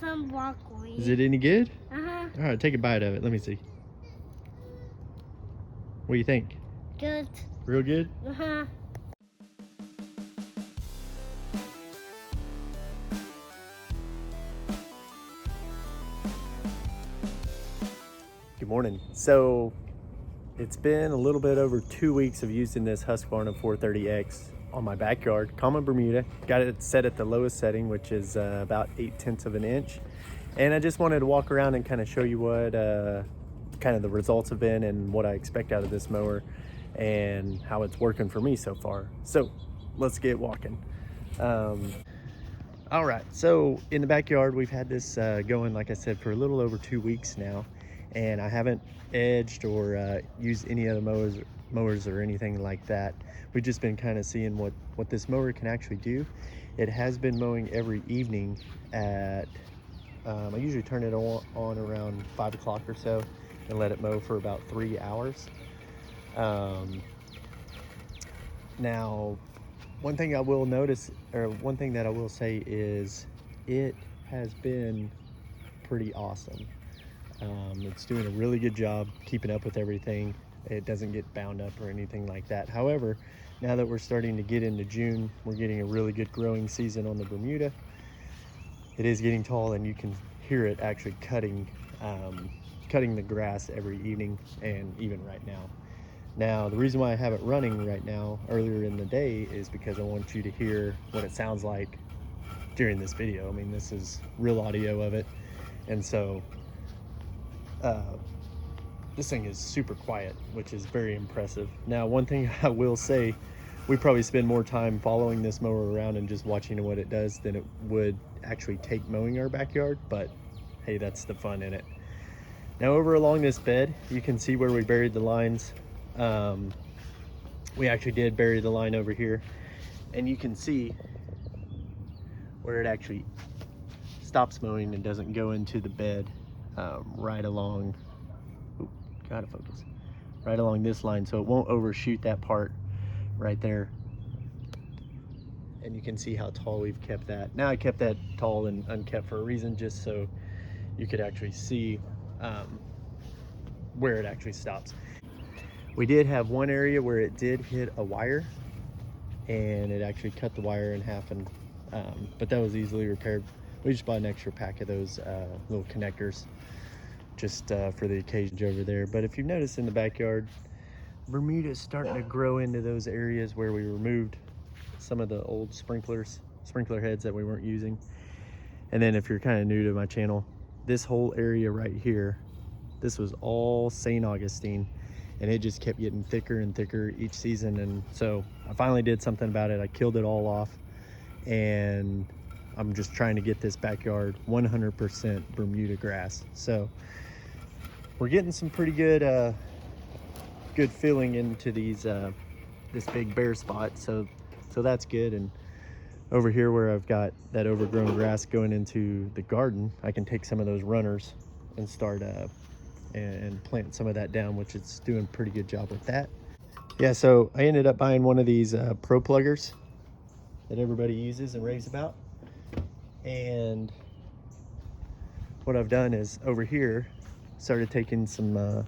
some broccoli. Is it any good? Uh-huh. All right, take a bite of it. Let me see. What do you think? Good. Real good? Uh-huh. Good morning. So it's been a little bit over 2 weeks of using this Husqvarna 430X on my backyard, common Bermuda. Got it set at the lowest setting, which is about 8/10 of an inch. And I just wanted to walk around and kind of show you what kind of the results have been and what I expect out of this mower and how it's working for me so far. So let's get walking. All right, so in the backyard, we've had this going, like I said, for a little over 2 weeks now, and I haven't edged or used any other mowers or anything like that. We've just been kind of seeing what this mower can actually do. It has been mowing every evening at, I usually turn it on around 5 o'clock or so and let it mow for about 3 hours. Now, one thing I will notice, or one thing that I will say is it has been pretty awesome. It's doing a really good job keeping up with everything. It doesn't get bound up or anything like that. However, now that we're starting to get into June, we're getting a really good growing season on the Bermuda. It is getting tall, and you can hear it actually cutting the grass every evening and even right now. Now, the reason why I have it running right now earlier in the day is because I want you to hear what it sounds like during this video. I mean, this is real audio of it. And so this thing is super quiet, which is very impressive. Now, one thing I will say, we probably spend more time following this mower around and just watching what it does than it would actually take mowing our backyard, but hey, that's the fun in it. Now, over along this bed, you can see where we buried the lines. We actually did bury the line over here, and you can see where it actually stops mowing and doesn't go into the bed right along, gotta focus, right along this line, so it won't overshoot that part right there. And you can see how tall we've kept that. Now, I kept that tall and unkept for a reason, just so you could actually see where it actually stops. We did have one area where it did hit a wire, and it actually cut the wire in half, and but that was easily repaired. We just bought an extra pack of those little connectors just for the occasion over there. But if you've noticed in the backyard, Bermuda is starting to grow into those areas where we removed some of the old sprinkler heads that we weren't using. And then if you're kind of new to my channel, this whole area right here, this was all St. Augustine, and it just kept getting thicker and thicker each season. And so I finally did something about it. I killed it all off, and I'm just trying to get this backyard 100% Bermuda grass. So we're getting some pretty good good filling into these this big bare spot, so that's good. And over here where I've got that overgrown grass going into the garden, I can take some of those runners and start and plant some of that down, which it's doing a pretty good job with that. Yeah, so I ended up buying one of these pro pluggers that everybody uses and raves about. And what I've done is over here started taking some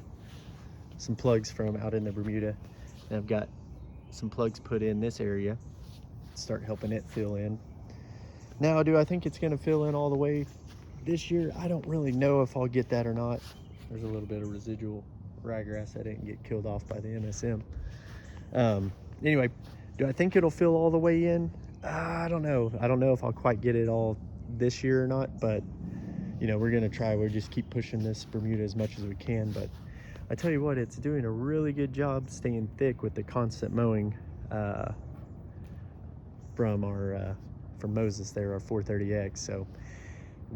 plugs from out in the Bermuda, and I've got some plugs put in this area, start helping it fill in. Now, do I think it's going to fill in all the way this year? I don't really know if I'll get that or not. There's a little bit of residual ryegrass that didn't get killed off by the MSM. Anyway, do I think it'll fill all the way in? I don't know. I don't know if I'll quite get it all this year or not, but you know, we're gonna try. We'll just keep pushing this Bermuda as much as we can. But I tell you what, it's doing a really good job staying thick with the constant mowing from Moses there, our 430X. So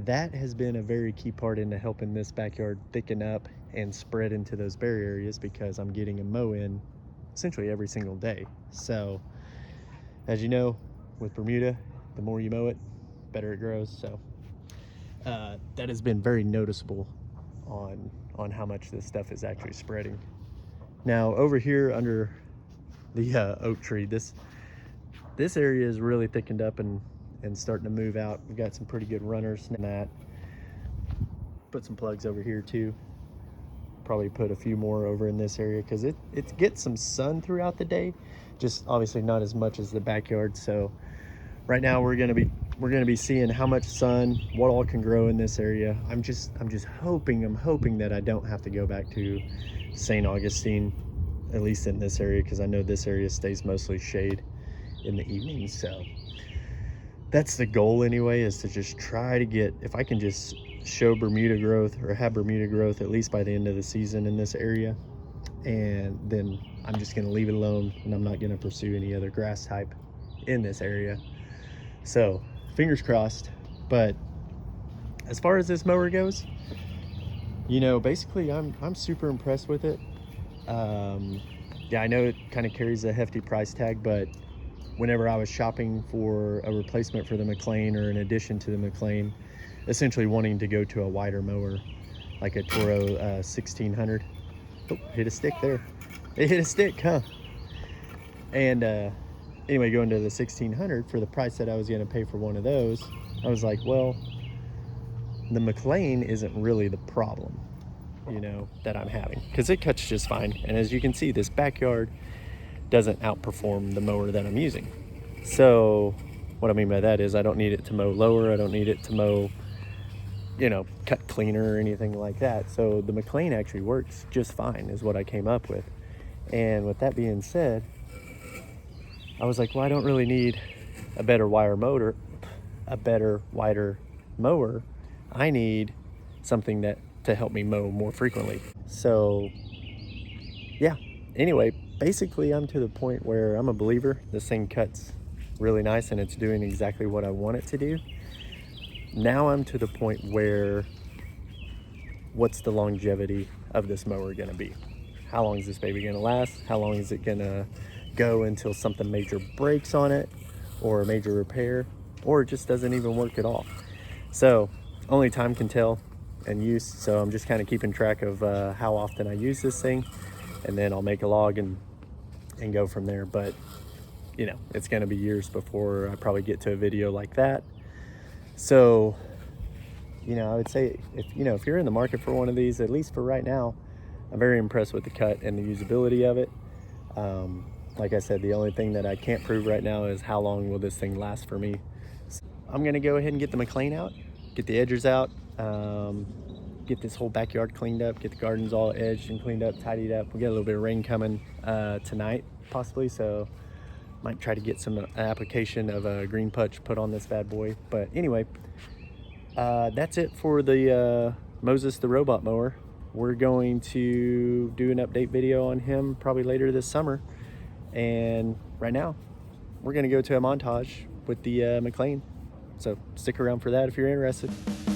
that has been a very key part into helping this backyard thicken up and spread into those bare areas, because I'm getting a mow in essentially every single day. So as you know, with Bermuda, the more you mow it, better it grows. So that has been very noticeable on how much this stuff is actually spreading. Now over here under the oak tree, this area is really thickened up, and and starting to move out. We've got some pretty good runners in that. Put some plugs over here too. Probably put a few more over in this area because it gets some sun throughout the day, just obviously not as much as the backyard. So right now we're gonna be seeing how much sun, what all can grow in this area. I'm just hoping that I don't have to go back to St. Augustine, at least in this area, because I know this area stays mostly shade in the evenings. So that's the goal anyway, is to just try to get, if I can just show Bermuda growth or have Bermuda growth at least by the end of the season in this area, and then I'm just going to leave it alone and I'm not going to pursue any other grass type in this area. So fingers crossed. But as far as this mower goes, you know, basically I'm super impressed with it. Yeah, I know it kind of carries a hefty price tag, but whenever I was shopping for a replacement for the McLean or an addition to the McLean, essentially wanting to go to a wider mower like a Toro 1600. Oh, hit a stick there. It hit a stick, huh? And anyway, going to the 1600 for the price that I was going to pay for one of those, I was like, well, the McLean isn't really the problem, you know, that I'm having, because it cuts just fine. And as you can see, this backyard doesn't outperform the mower that I'm using. So what I mean by that is I don't need it to mow lower. I don't need it to mow, you know, cut cleaner or anything like that. So the McLean actually works just fine is what I came up with. And with that being said, I was like, well, I don't really need a better wider wider mower. I need something that to help me mow more frequently. So yeah, anyway, basically I'm to the point where I'm a believer. This thing cuts really nice and it's doing exactly what I want it to do. Now I'm to the point where, what's the longevity of this mower gonna be? How long is this baby gonna last? How long is it gonna go until something major breaks on it, or a major repair, or it just doesn't even work at all? So only time can tell and use. So I'm just kind of keeping track of how often I use this thing, and then I'll make a log and go from there. But you know, it's gonna be years before I probably get to a video like that. So, you know, I would say if you're in the market for one of these, at least for right now, I'm very impressed with the cut and the usability of it. Like I said, the only thing that I can't prove right now is how long will this thing last for me. So I'm gonna go ahead and get the McLean out, get the edgers out, get this whole backyard cleaned up, get the gardens all edged and cleaned up, tidied up. We got a little bit of rain coming tonight, possibly, so might try to get some application of a green putch put on this bad boy. But anyway, that's it for the Moses the robot mower. We're going to do an update video on him probably later this summer. And right now, we're gonna go to a montage with the McLean. So stick around for that if you're interested.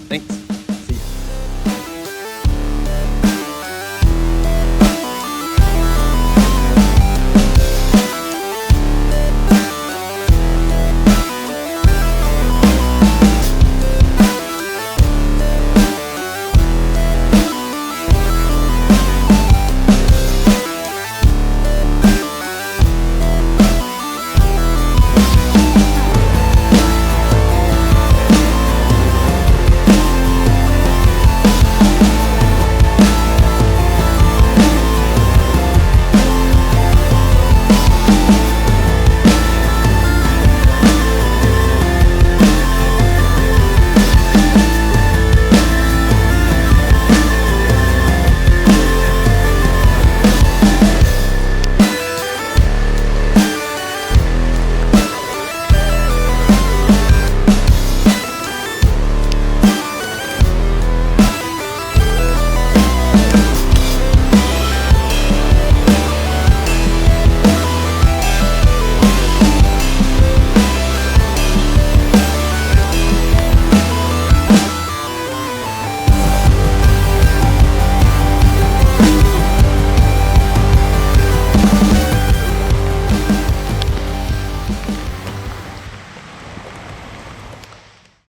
Thanks.